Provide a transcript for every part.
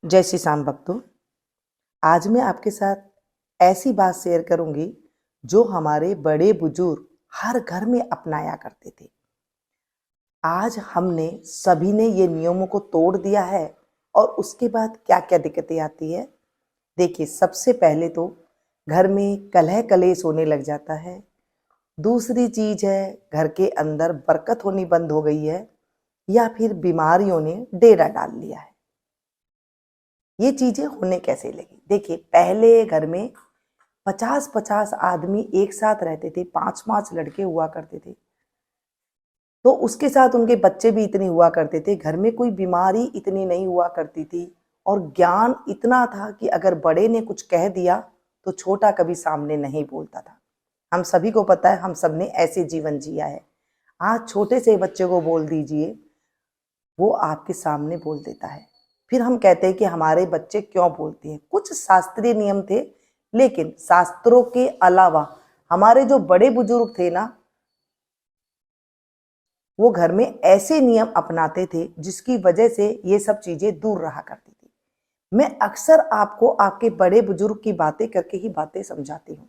जय श्री श्याम भक्तों। आज मैं आपके साथ ऐसी बात शेयर करूंगी जो हमारे बड़े बुजुर्ग हर घर में अपनाया करते थे। आज हमने सभी ने ये नियमों को तोड़ दिया है और उसके बाद क्या क्या दिक्कतें आती है। देखिए, सबसे पहले तो घर में कलह कलेश होने लग जाता है। दूसरी चीज है, घर के अंदर बरकत होनी बंद हो गई है या फिर बीमारियों ने डेरा डाल लिया है। ये चीजें होने कैसे लगी? देखिए, पहले घर में 50-50 आदमी एक साथ रहते थे, 5-5 लड़के हुआ करते थे, तो उसके साथ उनके बच्चे भी इतने हुआ करते थे। घर में कोई बीमारी इतनी नहीं हुआ करती थी और ज्ञान इतना था कि अगर बड़े ने कुछ कह दिया तो छोटा कभी सामने नहीं बोलता था। हम सभी को पता है, हम सब ने ऐसे जीवन जिया है। आज छोटे से बच्चे को बोल दीजिए, वो आपके सामने बोल देता है। फिर हम कहते हैं कि हमारे बच्चे क्यों बोलते हैं। कुछ शास्त्रीय नियम थे, लेकिन शास्त्रों के अलावा हमारे जो बड़े बुजुर्ग थे ना, वो घर में ऐसे नियम अपनाते थे जिसकी वजह से ये सब चीजें दूर रहा करती थी। मैं अक्सर आपको आपके बड़े बुजुर्ग की बातें करके ही बातें समझाती हूँ।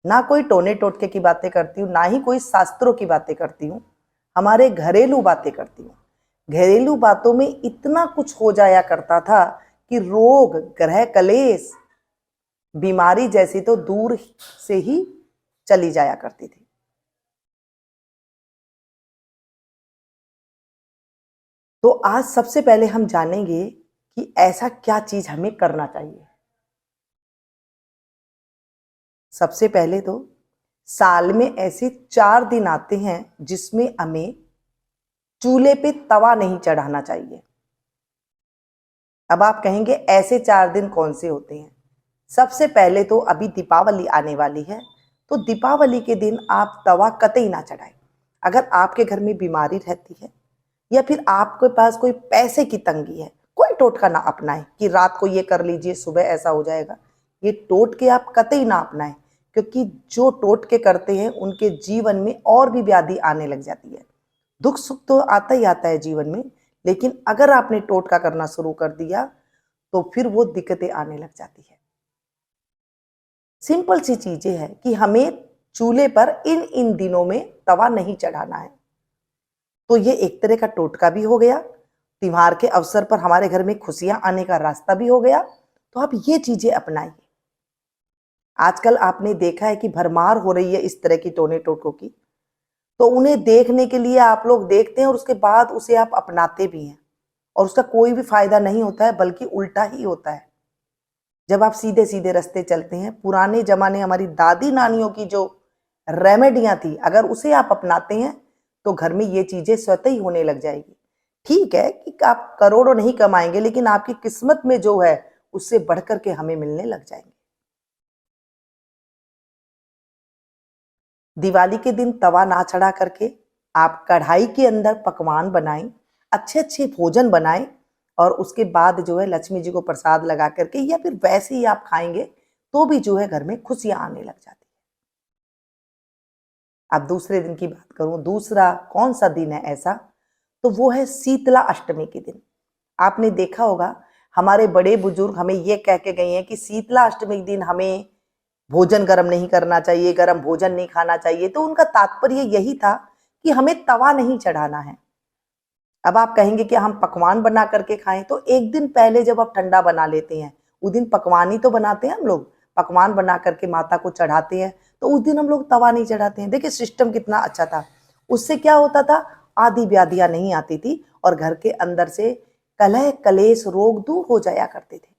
ना कोई टोने टोटके की बातें करती हूँ, ना ही कोई शास्त्रों की बातें करती हूँ। हमारे घरेलू बातें करती हूँ। घरेलू बातों में इतना कुछ हो जाया करता था कि रोग, ग्रह कलेश, बीमारी जैसी तो दूर से ही चली जाया करती थी। तो आज सबसे पहले हम जानेंगे कि ऐसा क्या चीज हमें करना चाहिए। सबसे पहले तो साल में ऐसे 4 दिन आते हैं जिसमें हमें चूल्हे पे तवा नहीं चढ़ाना चाहिए। अब आप कहेंगे ऐसे 4 दिन कौन से होते हैं? सबसे पहले तो अभी दीपावली आने वाली है, तो दीपावली के दिन आप तवा कतई ना चढ़ाएं। अगर आपके घर में बीमारी रहती है या फिर आपके पास कोई पैसे की तंगी है, कोई टोटका ना अपनाएं कि रात को ये कर लीजिए, सुबह ऐसा हो जाएगा। ये टोटके आप कतई ना अपनाएं, क्योंकि जो टोटके करते हैं उनके जीवन में और भी व्याधि आने लग जाती है। दुख सुख तो आता ही आता है जीवन में, लेकिन अगर आपने टोटका करना शुरू कर दिया तो फिर वो दिक्कतें आने लग जाती है। सिंपल सी चीजें हैं कि हमें चूल्हे पर इन इन दिनों में तवा नहीं चढ़ाना है। तो ये एक तरह का टोटका भी हो गया। त्योहार के अवसर पर हमारे घर में खुशियां आने का रास्ता भी हो गया। तो आप ये चीजें अपनाइए। आजकल आपने देखा है कि भरमार हो रही है इस तरह की टोने टोटकों की, तो उन्हें देखने के लिए आप लोग देखते हैं और उसके बाद उसे आप अपनाते भी हैं, और उसका कोई भी फायदा नहीं होता है, बल्कि उल्टा ही होता है। जब आप सीधे सीधे रास्ते चलते हैं, पुराने जमाने हमारी दादी नानियों की जो रेमेडियां थी, अगर उसे आप अपनाते हैं तो घर में ये चीजें स्वतः ही होने लग जाएगी। ठीक है कि आप करोड़ों नहीं कमाएंगे, लेकिन आपकी किस्मत में जो है उससे बढ़कर के हमें मिलने लग जाएंगे। दिवाली के दिन तवा ना चढ़ा करके आप कढ़ाई के अंदर पकवान बनाएं, अच्छे अच्छे भोजन बनाएं, और उसके बाद जो है लक्ष्मी जी को प्रसाद लगा करके या फिर वैसे ही आप खाएंगे तो भी जो है घर में खुशियां आने लग जाती है। अब दूसरे दिन की बात करूं, दूसरा कौन सा दिन है ऐसा, तो वो है शीतला अष्टमी के दिन। आपने देखा होगा, हमारे बड़े बुजुर्ग हमें ये कह के गए हैं कि शीतला अष्टमी के दिन हमें भोजन गर्म नहीं करना चाहिए, गर्म भोजन नहीं खाना चाहिए। तो उनका तात्पर्य यही था कि हमें तवा नहीं चढ़ाना है। अब आप कहेंगे कि हम पकवान बना करके खाएं, तो एक दिन पहले जब आप ठंडा बना लेते हैं, उस दिन पकवान ही तो बनाते हैं हम लोग, पकवान बना करके माता को चढ़ाते हैं, तो उस दिन हम लोग तवा नहीं चढ़ाते हैं। देखिए, सिस्टम कितना अच्छा था। उससे क्या होता था, आदि व्याधियां नहीं आती थी और घर के अंदर से कलह कलेश रोग दूर हो जाया करते थे।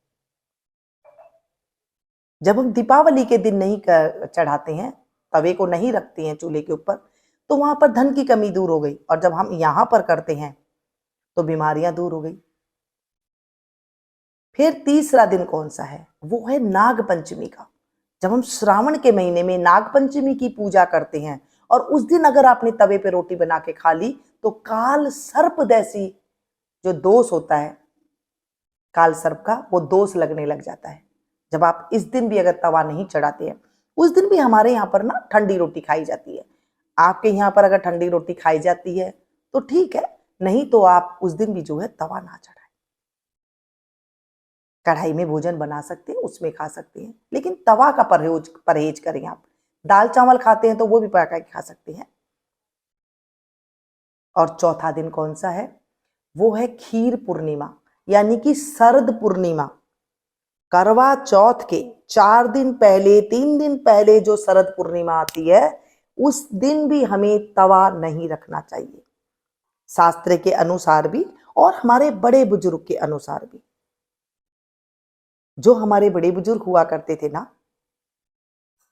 जब हम दीपावली के दिन नहीं चढ़ाते हैं, तवे को नहीं रखते हैं चूल्हे के ऊपर, तो वहां पर धन की कमी दूर हो गई, और जब हम यहां पर करते हैं तो बीमारियां दूर हो गई। फिर तीसरा दिन कौन सा है, वो है नाग पंचमी का। जब हम श्रावण के महीने में नाग पंचमी की पूजा करते हैं, और उस दिन अगर आपने तवे पे रोटी बना के खा ली, तो काल सर्प जैसी जो दोष होता है, काल सर्प का वो दोष लगने लग जाता है। जब आप इस दिन भी अगर तवा नहीं चढ़ाते हैं, उस दिन भी हमारे यहाँ पर ना ठंडी रोटी खाई जाती है। आपके यहाँ पर अगर ठंडी रोटी खाई जाती है तो ठीक है, नहीं तो आप उस दिन भी जो है तवा ना चढ़ाएं। कढ़ाई में भोजन बना सकते हैं, उसमें खा सकते हैं, लेकिन तवा का परहेज करें आप। दाल चावल खाते हैं तो वो भी पका के खा सकते हैं। और चौथा दिन कौन सा है? वो है खीर पूर्णिमा, यानी कि शरद पूर्णिमा। करवा चौथ के 4 दिन पहले, 3 दिन पहले जो शरद पूर्णिमा आती है, उस दिन भी हमें तवा नहीं रखना चाहिए, शास्त्र के अनुसार भी और हमारे बड़े बुजुर्ग के अनुसार भी। जो हमारे बड़े बुजुर्ग हुआ करते थे ना,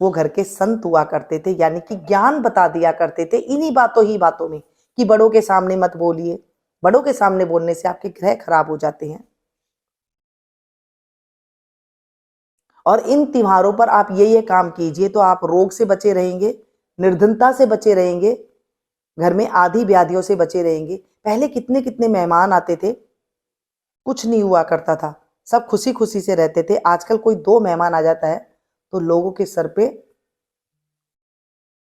वो घर के संत हुआ करते थे, यानी कि ज्ञान बता दिया करते थे इन्हीं बातों में कि बड़ों के सामने मत बोलिए, बड़ों के सामने बोलने से आपके ग्रह खराब हो जाते हैं। और इन त्योहारों पर आप ये काम कीजिए तो आप रोग से बचे रहेंगे, निर्धनता से बचे रहेंगे, घर में आधी व्याधियों से बचे रहेंगे। पहले कितने कितने मेहमान आते थे, कुछ नहीं हुआ करता था, सब खुशी खुशी से रहते थे। आजकल कोई 2 मेहमान आ जाता है तो लोगों के सर पे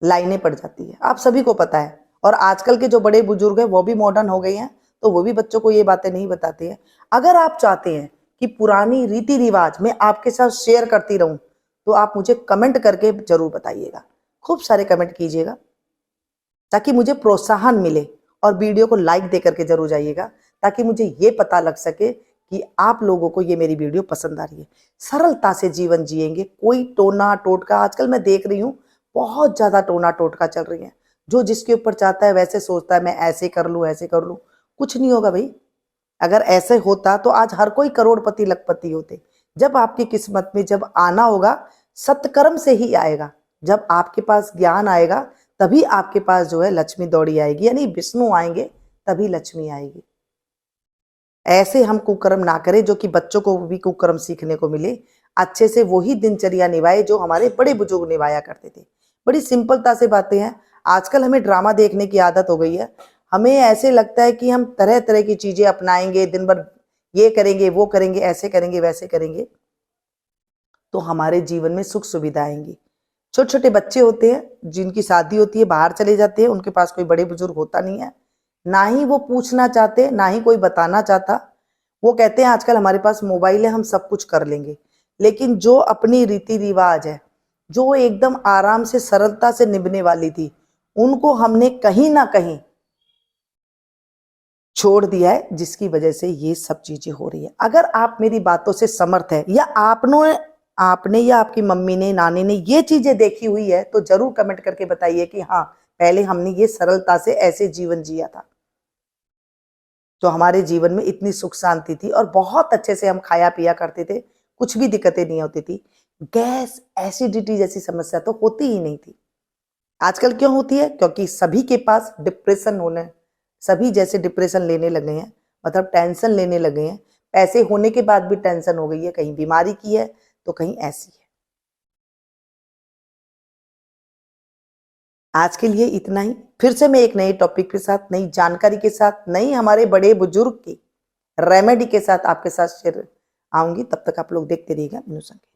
लाइनें पड़ जाती है, आप सभी को पता है। और आजकल के जो बड़े बुजुर्ग हैं वो भी मॉडर्न हो गए हैं, तो वो भी बच्चों को ये बातें नहीं बताते हैं। अगर आप चाहते हैं कि पुरानी रीति रिवाज मैं आपके साथ शेयर करती रहूं, तो आप मुझे कमेंट करके जरूर बताइएगा, खूब सारे कमेंट कीजिएगा ताकि मुझे प्रोत्साहन मिले। और वीडियो को लाइक दे करके जरूर जाइएगा ताकि मुझे ये पता लग सके कि आप लोगों को ये मेरी वीडियो पसंद आ रही है। सरलता से जीवन जिएंगे, कोई टोना टोटका, आजकल मैं देख रही हूँ बहुत ज्यादा टोना टोटका चल रही है। जो जिसके ऊपर चाहता है वैसे सोचता है, मैं ऐसे कर लूं, ऐसे कर लूं। कुछ नहीं होगा भाई। अगर ऐसे होता तो आज हर कोई करोड़पति लखपति होते। जब आपकी किस्मत में जब आना होगा, सत्कर्म से ही आएगा। जब आपके पास ज्ञान आएगा तभी आपके पास जो है लक्ष्मी दौड़ी आएगी, यानी विष्णु आएंगे तभी लक्ष्मी आएगी। ऐसे हम कुकर्म ना करें जो कि बच्चों को भी कुकर्म सीखने को मिले। अच्छे से वही दिनचर्या निभाए जो हमारे बड़े बुजुर्ग निभाया करते थे। बड़ी सिंपलता से बातें हैं। आजकल हमें ड्रामा देखने की आदत हो गई है। हमें ऐसे लगता है कि हम तरह तरह की चीजें अपनाएंगे, दिन भर ये करेंगे, वो करेंगे, ऐसे करेंगे, वैसे करेंगे, तो हमारे जीवन में सुख सुविधा आएंगी। छोटे छोटे बच्चे होते हैं जिनकी शादी होती है, बाहर चले जाते हैं, उनके पास कोई बड़े बुजुर्ग होता नहीं है, ना ही वो पूछना चाहते, ना ही कोई बताना चाहता। वो कहते हैं आजकल हमारे पास मोबाइल है, हम सब कुछ कर लेंगे। लेकिन जो अपनी रीति रिवाज है, जो एकदम आराम से सरलता से निभने वाली थी, उनको हमने कहीं ना कहीं छोड़ दिया है, जिसकी वजह से ये सब चीजें हो रही है। अगर आप मेरी बातों से समर्थ है, या आपने या आपकी मम्मी ने, नानी ने ये चीजें देखी हुई है, तो जरूर कमेंट करके बताइए कि हाँ, पहले हमने ये सरलता से ऐसे जीवन जिया था, तो हमारे जीवन में इतनी सुख शांति थी और बहुत अच्छे से हम खाया पिया करते थे, कुछ भी दिक्कतें नहीं होती थी। गैस, एसिडिटी जैसी समस्या तो होती ही नहीं थी। आजकल क्यों होती है? क्योंकि सभी के पास डिप्रेशन होने, सभी जैसे डिप्रेशन लेने लगे हैं, मतलब टेंशन लेने लगे हैं। पैसे होने के बाद भी टेंशन हो गई है, कहीं बीमारी की है तो कहीं ऐसी है। आज के लिए इतना ही। फिर से मैं एक नए टॉपिक के साथ, नई जानकारी के साथ, नई हमारे बड़े बुजुर्ग की रेमेडी के साथ आपके साथ शेयर आऊंगी। तब तक आप लोग देखते रहिएगा मीनू संकेत।